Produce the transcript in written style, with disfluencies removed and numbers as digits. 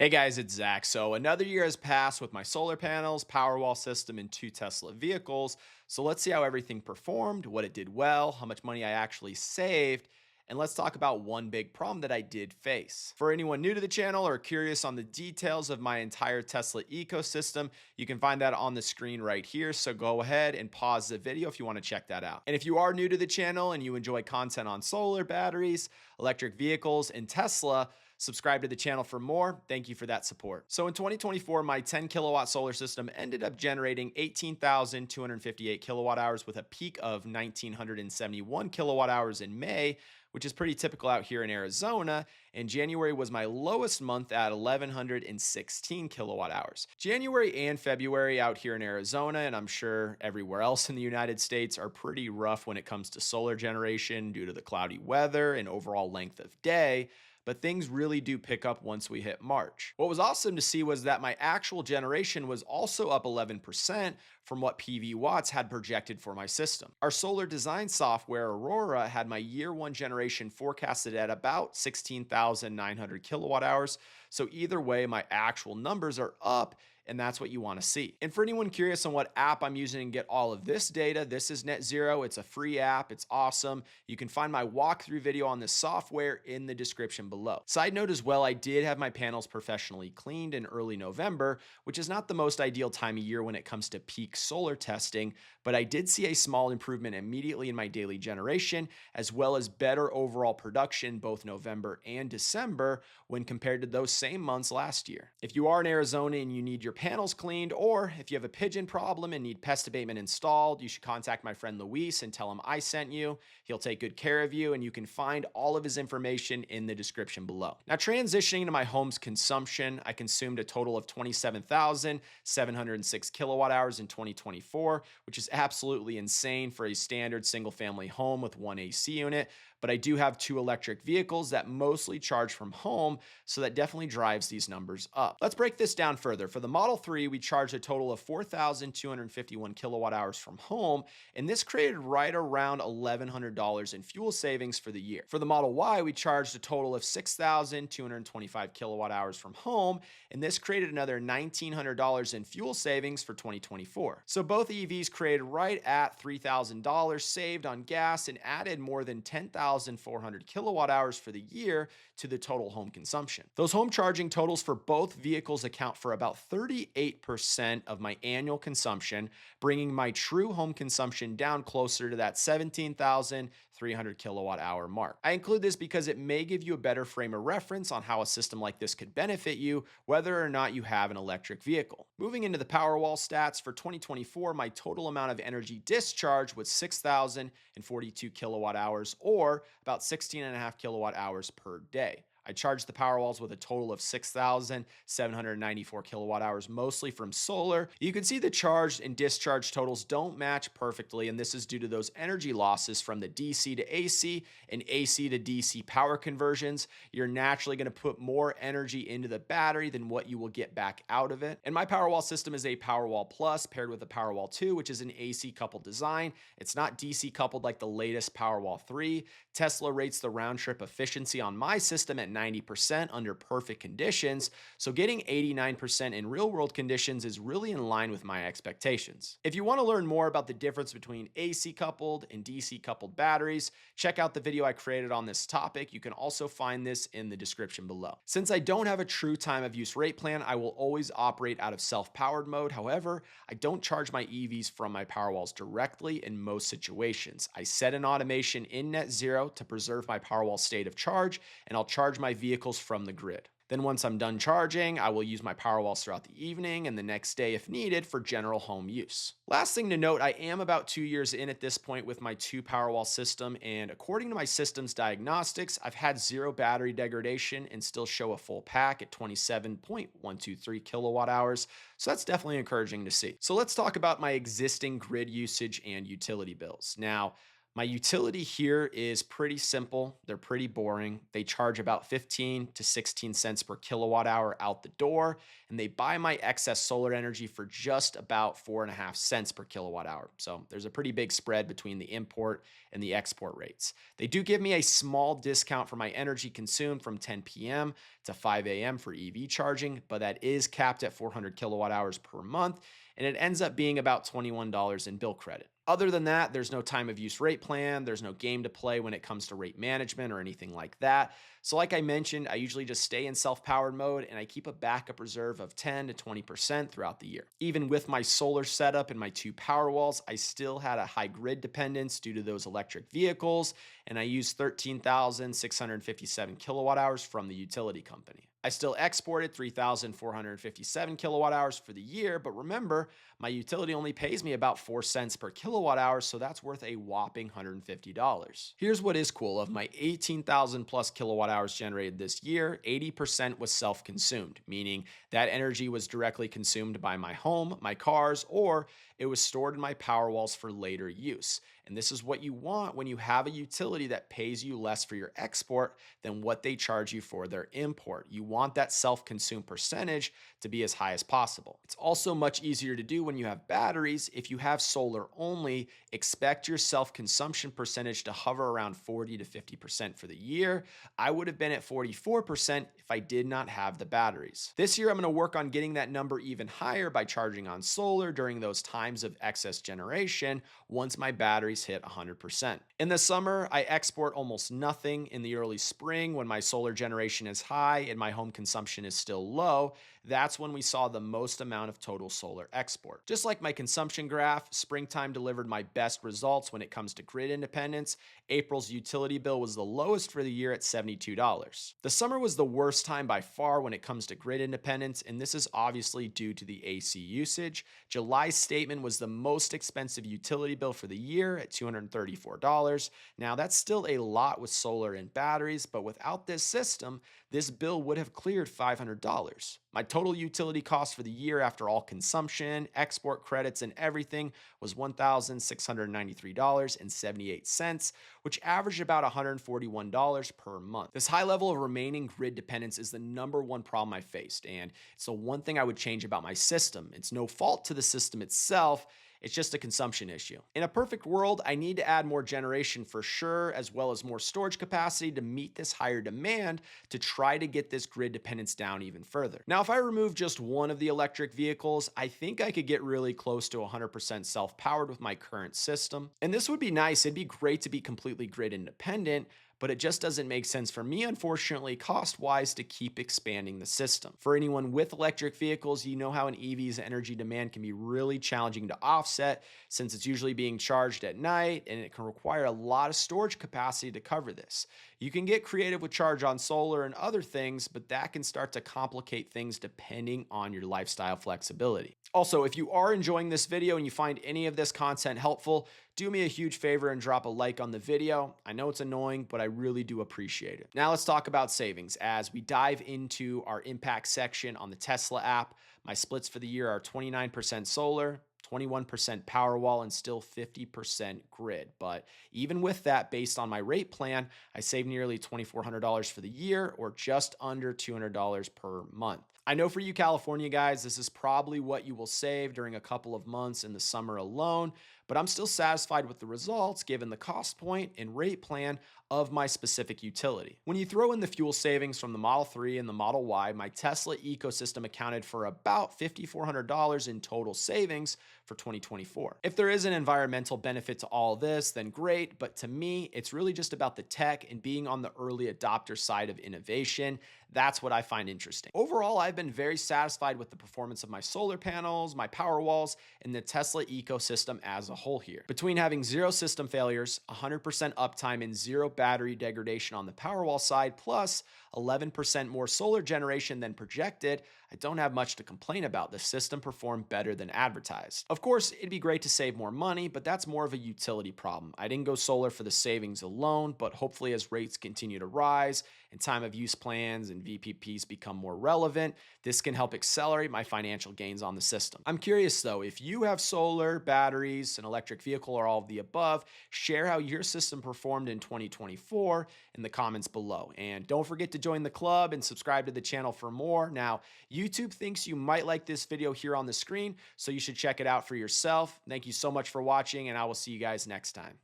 Hey guys, it's Zach. So another year has passed with my solar panels, Powerwall system, and two Tesla vehicles. So let's see how everything performed, what it did well, how much money I actually saved, and let's talk about one big problem that I did face. For anyone new to the channel or curious on the details of my entire Tesla ecosystem, you can find that on the screen right here. So go ahead and pause the video if you want to check that out. And if you are new to the channel and you enjoy content on solar, batteries, electric vehicles, and Tesla, subscribe to the channel for more. Thank you for that support. So in 2024, my 10 kilowatt solar system ended up generating 18,258 kilowatt hours with a peak of 1,971 kilowatt hours in May, which is pretty typical out here in Arizona. And January was my lowest month at 1,116 kilowatt hours. January and February out here in Arizona, and I'm sure everywhere else in the United States, are pretty rough when it comes to solar generation due to the cloudy weather and overall length of day. But things really do pick up once we hit March. What was awesome to see was that my actual generation was also up 11% from what PV Watts had projected for my system. Our solar design software, Aurora, had my year one generation forecasted at about 16,900 kilowatt hours. So either way, my actual numbers are up, and that's what you want to see. And for anyone curious on what app I'm using to get all of this data, this is Netzero. It's a free app. It's awesome. You can find my walkthrough video on this software in the description below. Side note as well, I did have my panels professionally cleaned in early November, which is not the most ideal time of year when it comes to peak solar testing, but I did see a small improvement immediately in my daily generation, as well as better overall production both November and December when compared to those same months last year. If you are in Arizona and you need your panels cleaned, or if you have a pigeon problem and need pest abatement installed, you should contact my friend Luis and tell him I sent you. He'll take good care of you, and you can find all of his information in the description below. Now, transitioning to my home's consumption, I consumed a total of 27,706 kilowatt hours in 2024, which is absolutely insane for a standard single family home with one AC unit. But I do have two electric vehicles that mostly charge from home, so that definitely drives these numbers up. Let's break this down further. For the Model 3, we charged a total of 4,251 kilowatt hours from home, and this created right around $1,100 in fuel savings for the year. For the Model Y, we charged a total of 6,225 kilowatt hours from home, and this created another $1,900 in fuel savings for 2024. So both EVs created right at $3,000 saved on gas and added more than 10,400 kilowatt hours for the year to the total home consumption. Those home charging totals for both vehicles account for about 38% of my annual consumption, bringing my true home consumption down closer to that 17,300 kilowatt hour mark. I include this because it may give you a better frame of reference on how a system like this could benefit you, whether or not you have an electric vehicle. Moving into the Powerwall stats, for 2024, my total amount of energy discharge was 6,042 kilowatt hours, or about 16.5 kilowatt hours per day. I charged the Powerwalls with a total of 6,794 kilowatt hours, mostly from solar. You can see the charged and discharged totals don't match perfectly, and this is due to those energy losses from the DC to AC and AC to DC power conversions. You're naturally going to put more energy into the battery than what you will get back out of it. And my Powerwall system is a Powerwall Plus paired with a Powerwall 2, which is an AC coupled design. It's not DC coupled like the latest Powerwall 3. Tesla rates the round trip efficiency on my system at 90% under perfect conditions, so getting 89% in real world conditions is really in line with my expectations. If you want to learn more about the difference between AC coupled and DC coupled batteries, check out the video I created on this topic. You can also find this in the description below. Since I don't have a true time of use rate plan, I will always operate out of self-powered mode. However, I don't charge my EVs from my Powerwalls directly in most situations. I set an automation in Netzero to preserve my Powerwall state of charge, and I'll charge my vehicles from the grid. Then once I'm done charging, I will use my Powerwalls throughout the evening and the next day if needed for general home use. Last thing to note, I am about 2 years in at this point with my two Powerwall system, and according to my system's diagnostics, I've had zero battery degradation and still show a full pack at 27.123 kilowatt hours. So that's definitely encouraging to see. So let's talk about my existing grid usage and utility bills. Now, My utility here is pretty simple. They're pretty boring. They charge about 15 to 16 cents per kilowatt hour out the door, and they buy my excess solar energy for just about 4.5 cents per kilowatt hour. So there's a pretty big spread between the import and the export rates. They do give me a small discount for my energy consumed from 10 p.m. to 5 a.m. for EV charging, but that is capped at 400 kilowatt hours per month, and it ends up being about $21 in bill credit. Other than that, there's no time of use rate plan. There's no game to play when it comes to rate management or anything like that. So, like I mentioned, I usually just stay in self powered mode and I keep a backup reserve of 10 to 20% throughout the year. Even with my solar setup and my two power walls, I still had a high grid dependence due to those electric vehicles, and I used 13,657 kilowatt hours from the utility company. I still exported 3,457 kilowatt hours for the year, but remember, my utility only pays me about 4 cents per kilowatt hour, so that's worth a whopping $150. Here's what is cool: of my 18,000 plus kilowatt hours generated this year, 80% was self-consumed, meaning that energy was directly consumed by my home, my cars, or it was stored in my power walls for later use. And this is what you want when you have a utility that pays you less for your export than what they charge you for their import. You want that self-consumed percentage to be as high as possible. It's also much easier to do when you have batteries. If you have solar only, expect your self-consumption percentage to hover around 40 to 50% for the year. I would have been at 44% if I did not have the batteries. This year, I'm going to work on getting that number even higher by charging on solar during those times of excess generation once my batteries hit 100%. In the summer, I export almost nothing. In the early spring, when my solar generation is high and my home consumption is still low, that's when we saw the most amount of total solar export. Just like my consumption graph, springtime delivered my best results when it comes to grid independence. April's utility bill was the lowest for the year at $72. The summer was the worst time by far when it comes to grid independence, and this is obviously due to the AC usage. July's statement was the most expensive utility bill for the year at $234. Now, that's still a lot with solar and batteries, but without this system, this bill would have cleared $500. My total utility cost for the year after all consumption, export credits, and everything was $1,693.78, which averaged about $141 per month. This high level of remaining grid dependence is the number one problem I faced, and it's the one thing I would change about my system. It's no fault to the system itself. It's just a consumption issue. In a perfect world, I need to add more generation for sure, as well as more storage capacity to meet this higher demand to try to get this grid dependence down even further. Now, if I remove just one of the electric vehicles, I think I could get really close to 100% self-powered with my current system. And this would be nice. It'd be great to be completely grid independent, but it just doesn't make sense for me, unfortunately, cost-wise, to keep expanding the system. For anyone with electric vehicles, you know how an EV's energy demand can be really challenging to offset since it's usually being charged at night, and it can require a lot of storage capacity to cover this. You can get creative with charge on solar and other things, but that can start to complicate things depending on your lifestyle flexibility. Also, if you are enjoying this video and you find any of this content helpful, do me a huge favor and drop a like on the video. I know it's annoying, but I really do appreciate it. Now let's talk about savings as we dive into our impact section on the Tesla app. My splits for the year are 29% solar, 21% Powerwall, and still 50% grid. But even with that, based on my rate plan, I saved nearly $2,400 for the year, or just under $200 per month. I know for you California guys, this is probably what you will save during a couple of months in the summer alone, but I'm still satisfied with the results given the cost point and rate plan of my specific utility. When you throw in the fuel savings from the Model 3 and the Model Y, my Tesla ecosystem accounted for about $5,400 in total savings for 2024. If there is an environmental benefit to all this, then great, but to me, it's really just about the tech and being on the early adopter side of innovation. That's what I find interesting. Overall, I've been very satisfied with the performance of my solar panels, my power walls, and the Tesla ecosystem as a whole here. Between having 0 system failures, 100% uptime, and 0 battery degradation on the Powerwall side, plus 11% more solar generation than projected, I don't have much to complain about. The system performed better than advertised. Of course, it'd be great to save more money, but that's more of a utility problem. I didn't go solar for the savings alone, but hopefully as rates continue to rise and time of use plans and VPPs become more relevant, this can help accelerate my financial gains on the system. I'm curious though, if you have solar, batteries, an electric vehicle, or all of the above, share how your system performed in 2024 in the comments below. And don't forget to join the club and subscribe to the channel for more. Now, YouTube thinks you might like this video here on the screen, so you should check it out for yourself. Thank you so much for watching, and I will see you guys next time.